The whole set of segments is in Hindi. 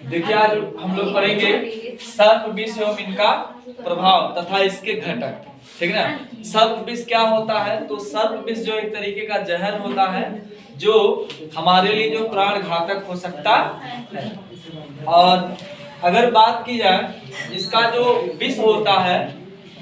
देखिए आज हम लोग पढ़ेंगे सर्प विष एवं इनका प्रभाव तथा इसके घटक। ठीक है ना। सर्प विष क्या होता है? तो सर्प विष जो एक तरीके का जहर होता है जो हमारे लिए जो प्राण घातक हो सकता है। और अगर बात की जाए इसका जो विष होता है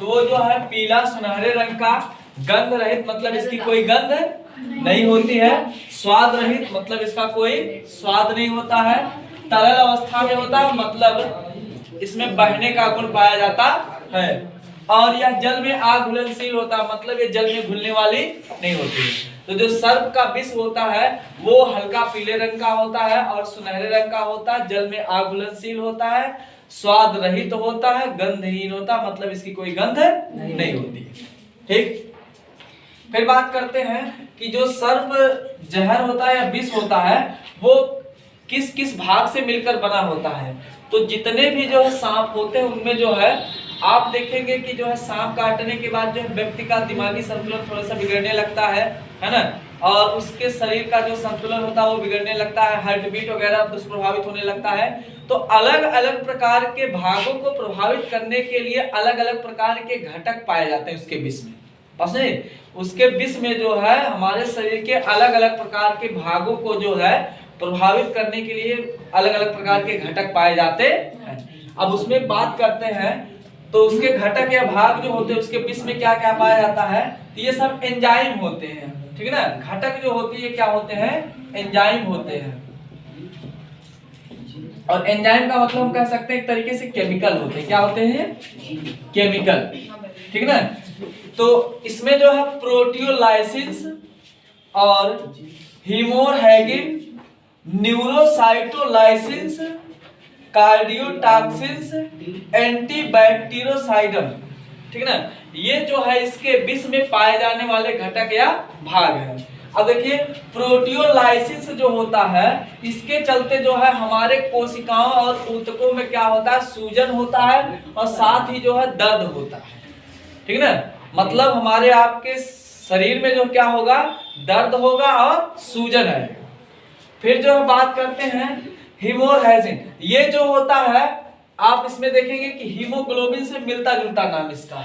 तो वो जो है पीला सुनहरे रंग का, गंध रहित मतलब इसकी कोई गंध नहीं होती है, स्वाद रहित मतलब इसका कोई स्वाद नहीं होता है, तरल अवस्था में होता है मतलब इसमें बहने का गुण पाया जाता है, और यह जल में आग घुलनशील होता है मतलब ये जल में घुलने वाली नहीं होती है। तो जो सर्प का विष होता है वो हल्का पीले रंग का होता है और सुनहरे रंग का होता है, जल में आग घुलनशील होता है, स्वाद रहित होता है, गंधहीन होता है मतलब इसकी कोई गंध नहीं होती है। ठीक। फिर बात करते हैं कि जो सर्प जहर होता है या विष होता है वो किस किस भाग से मिलकर बना होता है। तो जितने भी जो है सांप होते हैं उनमें जो है आप देखेंगे कि जो है सांप काटने के बाद जो है व्यक्ति का दिमागी संतुलन थोड़ा सा बिगड़ने लगता है ना, और उसके शरीर का जो संतुलन होता है वो बिगड़ने लगता है, हार्ट बीट वगैरह दुष्प्रभावित होने लगता है। तो अलग अलग प्रकार के भागों को प्रभावित करने के लिए अलग अलग प्रकार के घटक पाए जाते हैं उसके विष में। बस नहीं, उसके विष में जो है हमारे शरीर के अलग अलग प्रकार के भागों को जो है प्रभावित करने के लिए अलग अलग प्रकार के घटक पाए जाते हैं। अब उसमें बात करते हैं तो उसके घटक या भाग जो होते हैं उसके विष में क्या क्या पाया जाता है। तो ये सब एंजाइम होते हैं। ठीक है ना। घटक जो होती है क्या होते हैं? एंजाइम होते हैं। और एंजाइम का मतलब हम कह सकते हैं एक तरीके से केमिकल होते हैं। क्या होते हैं? केमिकल। ठीक है ना। तो इसमें जो है प्रोटियोलाइसिस और हीमोरहैगिन, न्यूरोसाइटोलाइसिस, कार्डियोटॉक्सिन्स, एंटीबैक्टीरियोसाइडम। ठीक है ना। ये जो है इसके विष में पाए जाने वाले घटक या भाग हैं। अब देखिए प्रोटियोलाइसिस जो होता है इसके चलते जो है हमारे कोशिकाओं और ऊतकों में क्या होता है? सूजन होता है और साथ ही जो है दर्द होता है। ठीक है ना। मतलब हमारे आपके शरीर में जो क्या होगा? दर्द होगा और सूजन है। फिर जो है बात करते हैं हीमोरहैजिन। ये जो होता है आप इसमें देखेंगे कि हीमोग्लोबिन से मिलता जुलता नाम इसका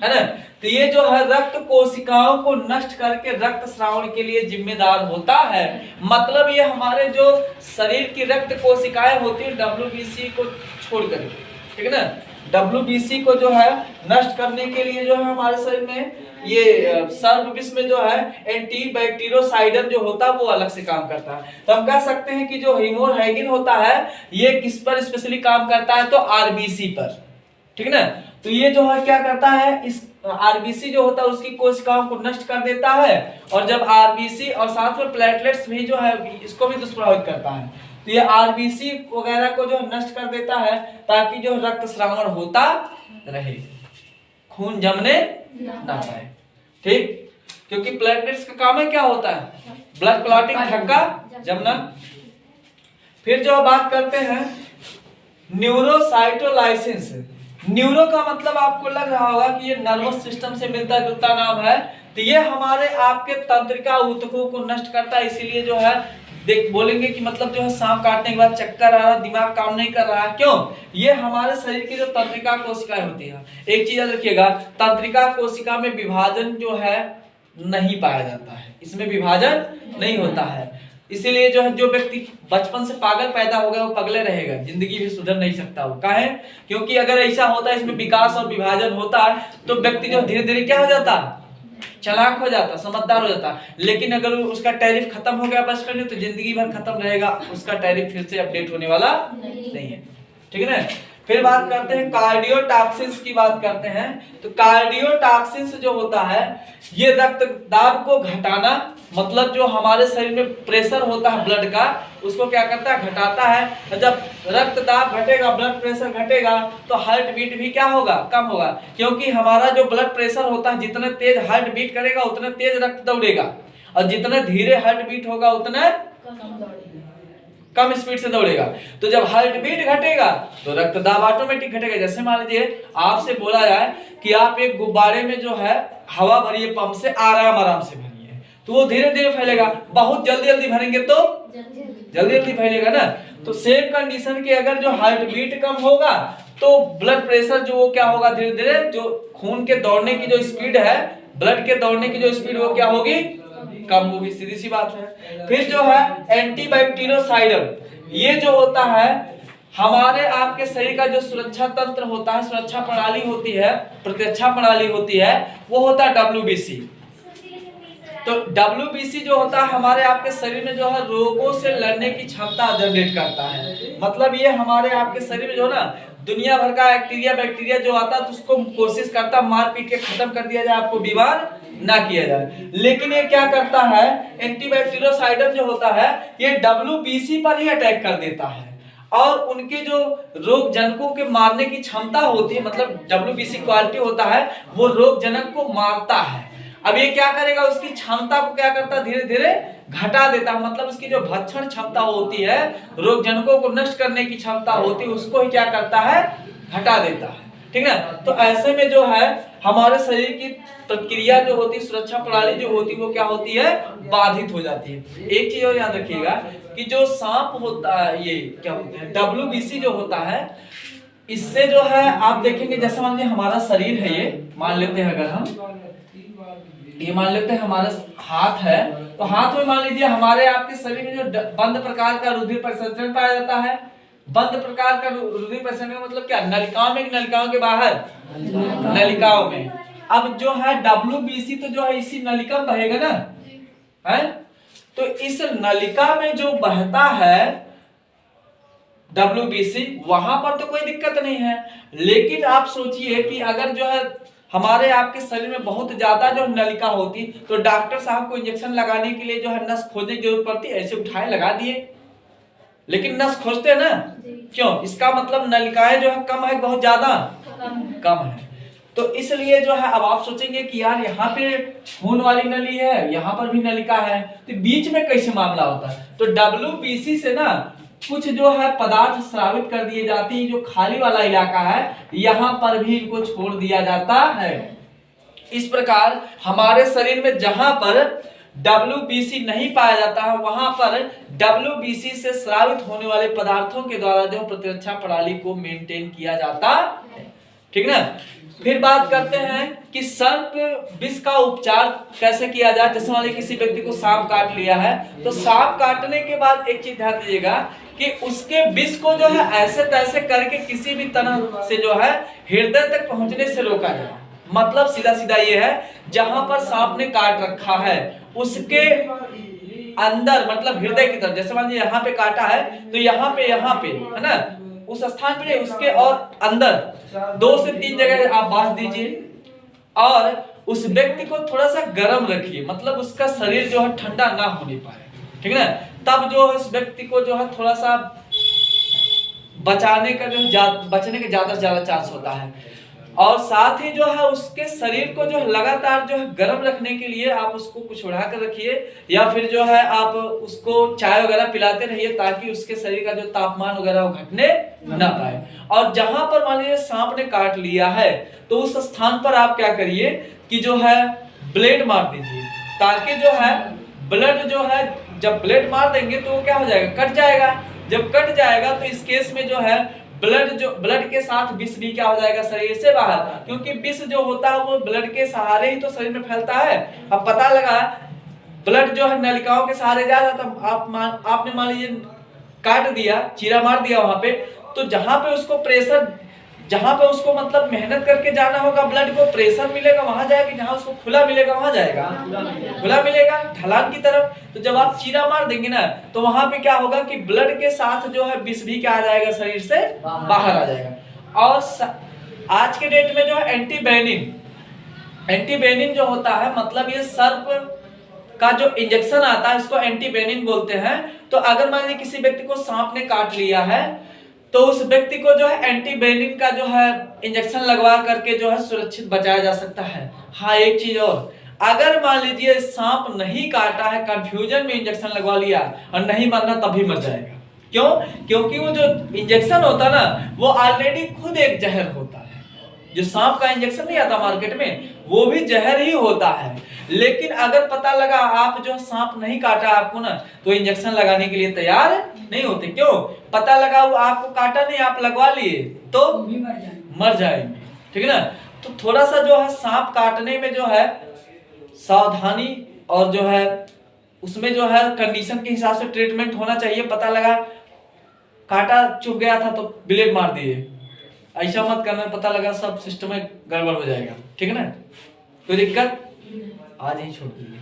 है ना। तो ये जो है रक्त कोशिकाओं को नष्ट करके रक्त स्रावण के लिए जिम्मेदार होता है। मतलब ये हमारे जो शरीर की रक्त कोशिकाएं होती है WBC को छोड़ करके, ठीक है ना, WBC को जो है नष्ट करने के लिए जो है हमारे शरीर में ये सर्प विष में जो है एंटीबैक्टीरियोसाइडम जो होता है वो अलग से काम करता है। तो हम कह सकते हैं कि जो हीमोरहैगिन होता है ये किस पर स्पेशली काम करता है? तो RBC पर। ठीक है ना। तो ये जो है क्या करता है? इस RBC जो होता है उसकी कोशिकाओं को नष्ट कर देता है, और जब RBC और साथ में प्लेटलेट्स भी जो है इसको भी दुष्प्रभावित करता है। तो ये RBC वगैरह को जो नष्ट कर देता है ताकि जो रक्त स्रावण होता रहे, खून जमने ना पाए। ठीक। क्योंकि प्लेटलेट्स का काम है क्या होता है? ब्लड क्लॉटिंग, थक्का जमना। फिर जो बात करते हैं न्यूरोसाइटोलाइसिस। न्यूरो का मतलब आपको लग रहा होगा कि ये नर्वस सिस्टम से मिलता जुलता नाम है। तो ये हमारे आपके तंत्रिका ऊतकों को नष्ट करता है। इसीलिए जो है देख बोलेंगे कि मतलब जो है सांप काटने के बाद चक्कर आ रहा, दिमाग काम नहीं कर रहा है, क्यों? ये हमारे शरीर की जो तंत्रिका कोशिकाएं होती है, एक चीज याद रखिएगा, तंत्रिका कोशिका में विभाजन जो है नहीं पाया जाता है, इसमें विभाजन नहीं होता है। इसीलिए जो है जो व्यक्ति बचपन से पागल पैदा हो गया वो पगले रहेगा, जिंदगी भी सुधर नहीं सकता वो। काहे? क्योंकि अगर ऐसा होता है, इसमें विकास और विभाजन होता है तो व्यक्ति जो धीरे धीरे क्या हो जाता? चालाक हो जाता, समझदार हो जाता। लेकिन अगर उसका टैरिफ खत्म हो गया बचपन में तो जिंदगी भर खत्म रहेगा, उसका टैरिफ फिर से अपडेट होने वाला नहीं है। ठीक है ना। फिर बात करते हैं कार्डियोटॉक्सिन्स की बात करते हैं। तो कार्डियोटॉक्सिन्स जो होता है ये रक्त दाब को घटाना, मतलब जो हमारे शरीर में प्रेशर होता है ब्लड का उसको क्या करता है? घटाता है। जब रक्त दाब घटेगा, ब्लड प्रेशर घटेगा तो हार्ट बीट भी क्या होगा? कम होगा। क्योंकि हमारा जो ब्लड प्रेशर होता है जितने तेज हार्ट बीट करेगा उतने तेज रक्त दौड़ेगा, और जितने धीरे हार्ट बीट होगा उतने कम स्पीड से दौड़ेगा। तो जब हार्ट बीट घटेगा तो रक्तदाब ऑटोमेटिक घटेगा। जैसे मान लीजिए आपसे बोला जाए कि आप एक गुब्बारे में जो है हवा भरिए पंप से आराम आराम से भरिए, तो वो धीरे धीरे फैलेगा। बहुत जल्दी जल्दी भरेंगे तो जल्दी जल्दी फैलेगा ना। तो सेम कंडीशन की अगर जो हार्ट बीट कम होगा तो ब्लड प्रेशर जो वो क्या होगा, धीरे धीरे जो खून के दौड़ने की जो स्पीड है, ब्लड के दौड़ने की जो स्पीड वो क्या होगी, कम होगी, सीधी सी बात है। फिर जो है एंटीबैक्टीरियोसाइडल, ये जो होता है हमारे आपके शरीर का जो सुरक्षा तंत्र होता है, सुरक्षा प्रणाली होती है, प्रतिरक्षा प्रणाली होती है, वो होता है WBC। तो WBC जो होता है हमारे आपके शरीर में जो है रोगों से लड़ने की क्षमता जनरेट करता है। मतलब ये हमारे आपके शरीर में जो ना दुनिया भर का बैक्टीरिया जो आता है तो उसको कोशिश करता है मार पीट के खत्म कर दिया जाए, आपको बीमार ना किया जाए। लेकिन ये क्या करता है, एंटीबैक्टीरियोसाइडल जो होता है ये WBC पर ही अटैक कर देता है और उनके जो रोग जनकों के मारने की क्षमता होती है, मतलब WBC क्वालिटी होता है वो रोग जनक को मारता है। अब ये क्या करेगा, उसकी क्षमता को क्या करता है, धीरे धीरे घटा देता है। मतलब उसकी जो भक्षण क्षमता होती है, रोग जनकों को नष्ट करने की क्षमता होती है, उसको ही क्या करता है, घटा देता है। ठीक है, तो ऐसे में जो है हमारे शरीर की प्रक्रिया जो होती है, सुरक्षा प्रणाली जो होती है वो क्या होती है, बाधित हो जाती है। एक चीज और याद रखिएगा कि जो सांप होता है, ये क्या होता है WBC जो होता है, इससे जो है आप देखेंगे जैसे मान लीजिए हमारा शरीर है, ये मान लेते हैं, अगर हम ये मान लेते हैं हमारा हाथ है, तो हाथ में मान लीजिए हमारे आपके शरीर में जो बंद प्रकार का रुधिर परिसंचरण पाया जाता है। बंद प्रकार का रुधिर परिसंचरण मतलब क्या, नलिकाओं में, नलिकाओं के बाहर, नलिकाओं में। अब जो है WBC तो जो है इसी नलिका में बहेगा ना, है? तो इस नलिका में जो बहता है WBC, वहां पर तो कोई दिक्कत नहीं है। लेकिन आप सोचिए कि अगर जो है हमारे आपके शरीर में बहुत ज्यादा जो नलिका होती तो डॉक्टर साहब को इंजेक्शन लगाने के लिए जो है नस खोजने की जरूरत पड़ती, ऐसे उठाए लगा दिए। लेकिन नस खोजते हैं ना, क्यों? इसका मतलब नलिकाएं जो है कम है, बहुत ज्यादा कम है। तो इसलिए जो है अब आप सोचेंगे कि यार यहाँ पे खून वाली नली है, यहाँ पर भी नलिका है, तो बीच में कैसे मामला होता है? तो WBC से ना कुछ जो है पदार्थ स्रावित कर दिए जाते हैं, जो खाली वाला इलाका है यहाँ पर भी इनको छोड़ दिया जाता है। इस प्रकार हमारे शरीर में जहां पर WBC नहीं पाया जाता है, वहां पर WBC से स्रावित होने वाले पदार्थों के द्वारा जो प्रतिरक्षा प्रणाली को मेंटेन किया जाता है। ठीक ना। फिर बात करते हैं कि सर्प विष का उपचार कैसे किया जाए। जैसे मान लीजिए किसी व्यक्ति को सांप काट लिया है, तो सांप काटने के बाद एक चीज ध्यान दीजिएगा कि उसके विष को जो है ऐसे तैसे करके किसी भी तरह से जो है हृदय तक पहुंचने से रोका जाए। मतलब सीधा सीधा ये है, जहां पर सांप ने काट रखा है उसके अंदर, मतलब हृदय की तरफ, जैसे मान लीजिए यहाँ पे काटा है तो यहाँ पे है ना, उस स्थान पे उसके और अंदर 2 से 3 जगह आप बांध दीजिए और उस व्यक्ति को थोड़ा सा गर्म रखिए, मतलब उसका शरीर जो है ठंडा ना होने पाए। ठीक है ना। तब जो है उस व्यक्ति को जो है थोड़ा सा बचने का ज्यादा से ज्यादा चांस होता है। और साथ ही जो है उसके शरीर को जो है लगातार जो है गर्म रखने के लिए आप उसको कुछ उड़ा कर रखिए, या फिर जो है आप उसको चाय वगैरह पिलाते रहिए, ताकि उसके शरीर का जो तापमान वगैरह वो घटने ना पाए। और जहां पर मान लीजिए सांप ने काट लिया है तो उस स्थान पर आप क्या करिए कि जो है ब्लेड मार दीजिए, ताकि जो है ब्लड जो है, जब ब्लेड मार देंगे तो वो क्या हो जाएगा, कट जाएगा। जब कट जाएगा तो इस केस में जो है ब्लड के साथ विष भी क्या हो जाएगा, शरीर से बाहर, क्योंकि विष जो होता है वो ब्लड के सहारे ही तो शरीर में फैलता है। अब पता लगा ब्लड जो है नलिकाओं के सहारे जा रहा था, आपने मान लीजिए काट दिया, चीरा मार दिया वहां पे, तो जहां पे उसको प्रेशर, जहां पे उसको मतलब मेहनत करके जाना होगा, ब्लड को प्रेशर मिलेगा वहां जाएगा, जहां उसको खुला मिलेगा वहां जाएगा, खुला मिलेगा ढलान की तरफ। तो जब आप चीरा मार देंगे ना तो वहां पे क्या होगा कि ब्लड के साथ जो है विष भी क्या आ जाएगा, शरीर से बाहर आ जाएगा। और आज के डेट में जो है एंटीवेनिन जो होता है, मतलब ये सर्प का जो इंजेक्शन आता है इसको एंटीवेनिन बोलते हैं। तो अगर मान लीजिए किसी व्यक्ति को सांप ने काट लिया है तो उस व्यक्ति को जो है एंटीवेनिन का जो है इंजेक्शन लगवा करके जो है सुरक्षित बचाया जा सकता है। हाँ, एक चीज और, अगर मान लीजिए सांप नहीं काटा है, कंफ्यूजन में इंजेक्शन लगवा लिया और नहीं मरना, तभी मर जाएगा। क्यों? क्योंकि वो जो इंजेक्शन होता है ना वो ऑलरेडी खुद एक जहर होता है। जो सांप का इंजेक्शन नहीं आता मार्केट में, वो भी जहर ही होता है। लेकिन अगर पता लगा आप जो सांप नहीं काटा आपको ना, तो इंजेक्शन लगाने के लिए तैयार नहीं होते। क्यों? पता लगा वो आपको काटा नहीं, आप लगवा लिए तो मर जाएंगे, ठीक है ना। तो थोड़ा सा जो है सांप काटने में जो है सावधानी और जो है उसमें जो है कंडीशन के हिसाब से ट्रीटमेंट होना चाहिए। पता लगा काटा चुभ गया था तो ब्लेड मार दिए, ऐसा मत करना। पता लगा सब सिस्टम में गड़बड़ हो जाएगा, ठीक है ना। कोई दिक्कत? आज ही छोड़ दीजिए।